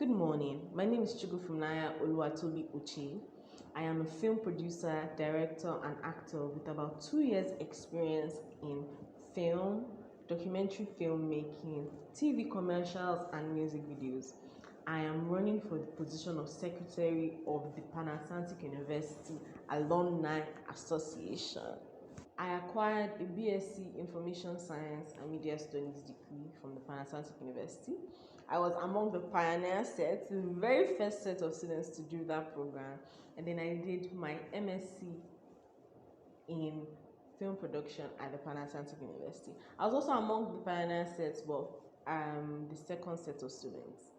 Good morning. My name is Chukwufumnanya Ochei. I am a film producer, director, and actor with about 2 years' experience in film, documentary filmmaking, TV commercials, and music videos. I am running for the position of Secretary of the PAU Alumni Association. I acquired a BSc Information Science and Media Studies degree from the Panasonic University. I was among the pioneer set, the very first set of students to do that program, and then I did my MSc in film production at the Panasonic University. I was also among the pioneer sets, but the second set of students.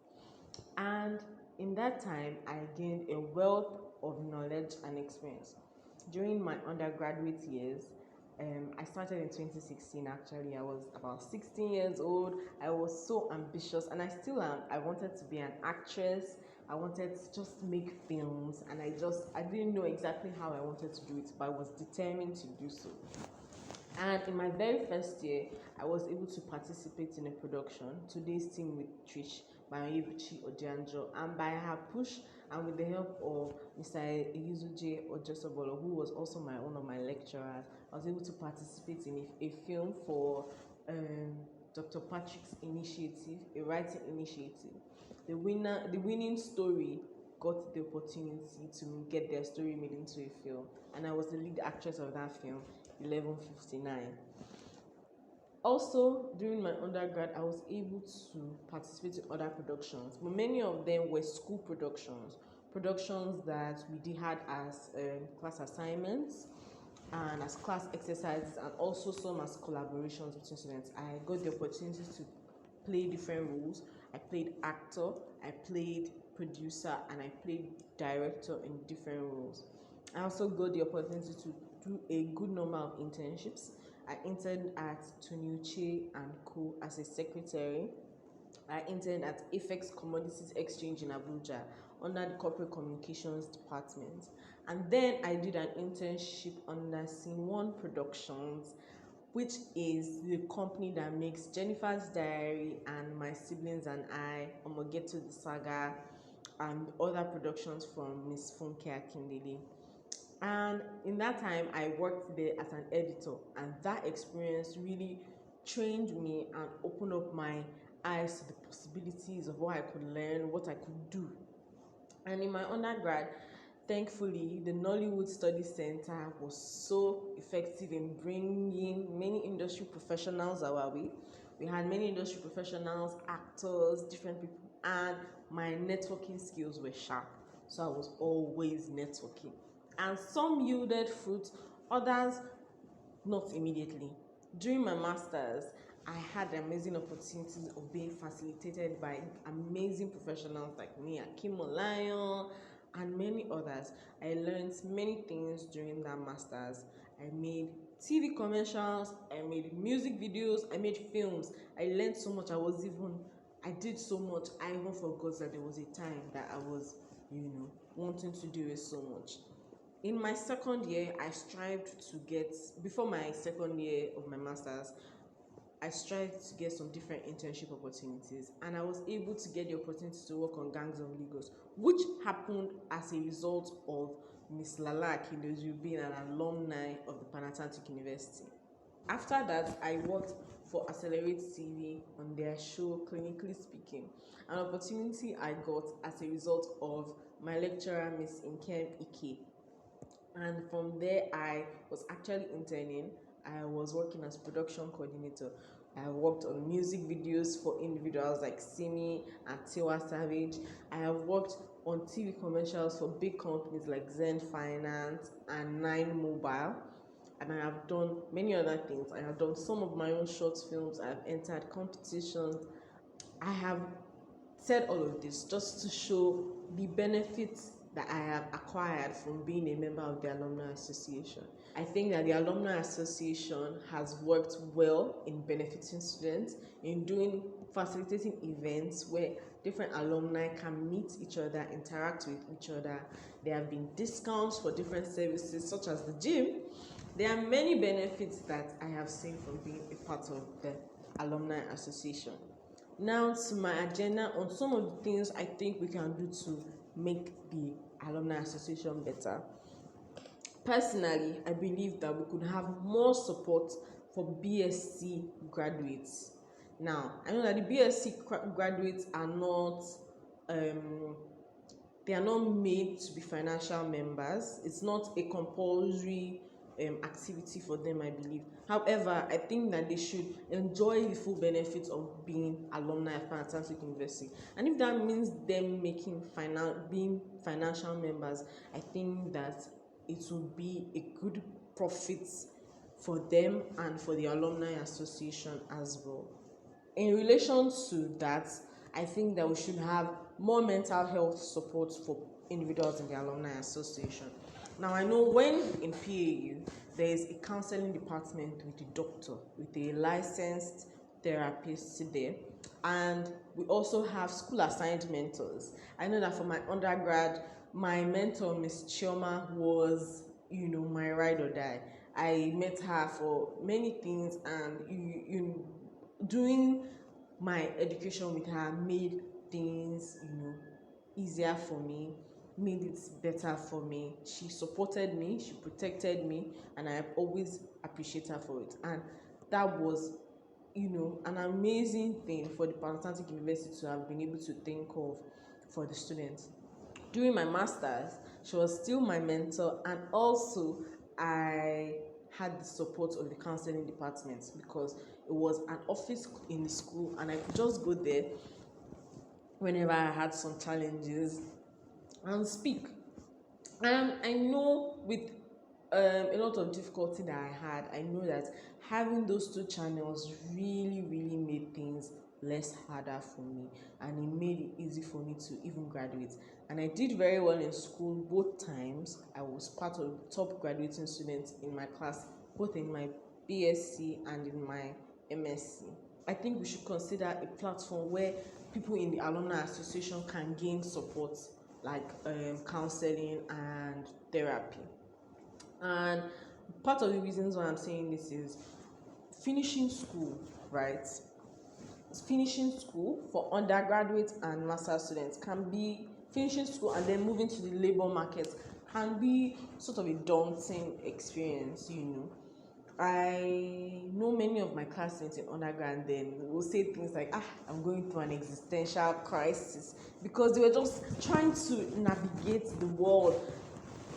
And in that time, I gained a wealth of knowledge and experience. During my undergraduate years, I started in 2016 actually. I was about 16 years old. I was so ambitious, and I still am. I wanted to be an actress. I wanted to just make films, and I didn't know exactly how I wanted to do it, but I was determined to do so. And in my very first year, I was able to participate in a production, Today's Team with Trish by Ojanjo, and by her push and with the help of Mr. Iyuzuje Ojosobolo, who was also one of my lecturers, I was able to participate in a film for Dr. Patrick's initiative, a writing initiative. The winning story got the opportunity to get their story made into a film, and I was the lead actress of that film, 11:59. Also, during my undergrad, I was able to participate in other productions, but many of them were school productions that we had as class assignments and as class exercises, and also some as collaborations between students. I got the opportunity to play different roles. I played actor, I played producer, and I played director in different roles. I also got the opportunity to do a good number of internships. I interned at Uchei and Co. as a secretary. I interned at Apex Commodities Exchange in Abuja under the Corporate Communications Department. And then I did an internship under Scene One Productions, which is the company that makes Jennifer's Diary and My Siblings and I, Omogeto the Saga, and other productions from Miss Funke Akindele. And in that time, I worked there as an editor, and that experience really trained me and opened up my eyes to the possibilities of what I could learn, what I could do. And in my undergrad, thankfully, the Nollywood Study Center was so effective in bringing many industry professionals our way. We had many industry professionals, actors, different people, and my networking skills were sharp. So I was always networking. And some yielded fruit, others not immediately. During my master's, I had the amazing opportunity of being facilitated by amazing professionals like me, Akim Olayon, and many others. I learned many things during that master's. I made TV commercials, I made music videos, I made films. I learned so much. I did so much. I even forgot that there was a time that I was, wanting to do it so much. In my second year, before my second year of my master's, I strived to get some different internship opportunities, and I was able to get the opportunity to work on Gangs of Lagos, which happened as a result of Miss Lala Akindoju being an alumni of the Panasonic University. After that, I worked for Accelerate TV on their show, Clinically Speaking, an opportunity I got as a result of my lecturer, Miss Inkem Ike. And from there, I was actually interning. I was working as production coordinator. I worked on music videos for individuals like Simi and Tiwa Savage. I have worked on TV commercials for big companies like Zen Finance and Nine Mobile. And I have done many other things. I have done some of my own short films. I have entered competitions. I have said all of this just to show the benefits that I have acquired from being a member of the Alumni Association. I think that the Alumni Association has worked well in benefiting students, in facilitating events where different alumni can meet each other, interact with each other. There have been discounts for different services such as the gym. There are many benefits that I have seen from being a part of the Alumni Association. Now to my agenda on some of the things I think we can do to make the Alumni Association better. Personally, I believe that we could have more support for BSc graduates. Now, I know that the BSc graduates are not they are not made to be financial members. It's not a compulsory activity for them, I believe. However, I think that they should enjoy the full benefits of being alumni of Pan Atlantic University. And if that means them being financial members, I think that it will be a good profit for them and for the Alumni Association as well. In relation to that, I think that we should have more mental health support for individuals in the Alumni Association. Now, I know when in PAU, there is a counseling department with a doctor, with a licensed therapist there, and we also have school-assigned mentors. I know that for my undergrad, my mentor, Miss Chioma, was, my ride or die. I met her for many things, and doing my education with her made things, easier for me, made it better for me. She supported me, she protected me, and I always appreciate her for it. And that was, an amazing thing for the Pan Atlantic University to have been able to think of for the students. During my master's, she was still my mentor, and also I had the support of the counseling department because it was an office in the school, and I could just go there whenever I had some challenges and speak. And I know with a lot of difficulty that I had, I know that having those two channels really, really made things less harder for me, and it made it easy for me to even graduate. And I did very well in school both times. I was part of the top graduating students in my class, both in my BSc and in my MSc. I think we should consider a platform where people in the Alumni Association can gain support, like counseling and therapy. And part of the reasons why I'm saying this is finishing school, right? Finishing school for undergraduate and master's students can be finishing school and then moving to the labor market can be sort of a daunting experience. I know many of my classmates in undergrad then will say things like, I'm going through an existential crisis, because they were just trying to navigate the world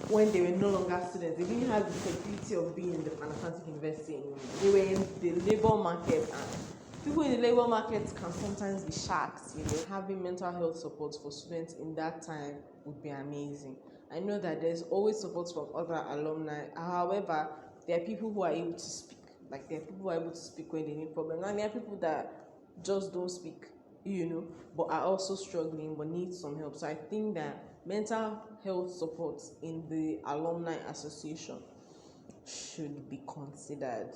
when they were no longer students. They didn't have the security of being in the Pan Atlantic University. They were in the labor market, and people in the labor market can sometimes be sharks. Having mental health support for students in that time would be amazing. I know that there's always support from other alumni. However, there are people who are able to speak. Like, there are people who are able to speak when they need problems, and there are people that just don't speak, but are also struggling but need some help. So I think that mental health support in the Alumni Association should be considered.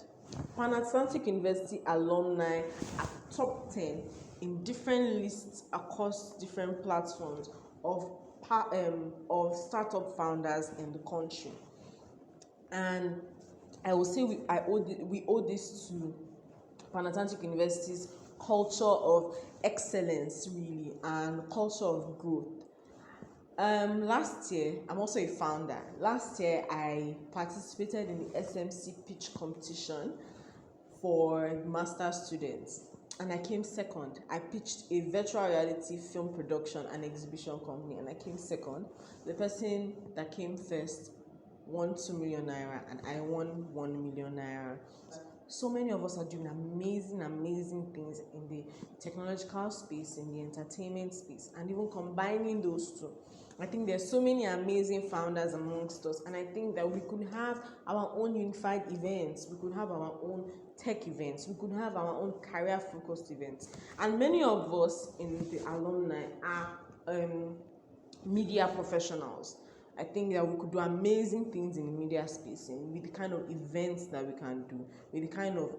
Pan Atlantic University alumni are top 10 in different lists across different platforms of startup founders in the country. And I will say we owe this to Pan Atlantic University's culture of excellence, really, and culture of growth. Last year, I'm also a founder. Last year, I participated in the SMC pitch competition for master students, and I came second. I pitched a virtual reality film production and exhibition company, and I came second. The person that came first won 2 million naira, and I won 1 million naira. So many of us are doing amazing things in the technological space, in the entertainment space, and even combining those two. I think there's so many amazing founders amongst us, and I think that we could have our own unified events, we could have our own tech events, we could have our own career-focused events. And many of us in the alumni are media professionals. I think that we could do amazing things in the media space, and with the kind of events that we can do, with the kind of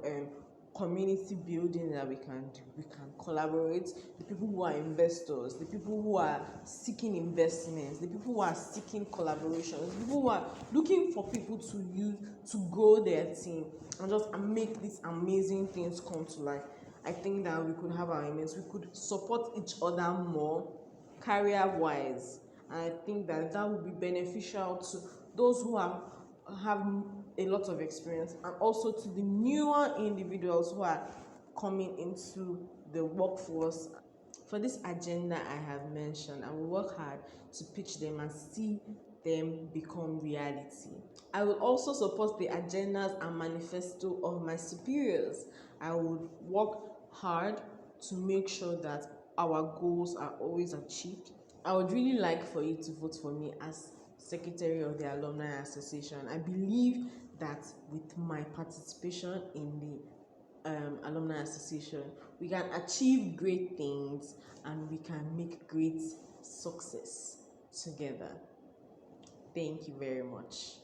community building that we can do. We can collaborate. The people who are investors, the people who are seeking investments, the people who are seeking collaborations, the people who are looking for people to use to grow their team and just make these amazing things come to life. I think that we could have our immense, we could support each other more career-wise, and I think that that would be beneficial to those who have a lot of experience, and also to the newer individuals who are coming into the workforce. For this agenda I have mentioned, I will work hard to pitch them and see them become reality. I will also support the agendas and manifesto of my superiors. I would work hard to make sure that our goals are always achieved. I would really like for you to vote for me as Secretary of the Alumni Association. I believe that with my participation in the Alumni Association, we can achieve great things and we can make great success together. Thank you very much.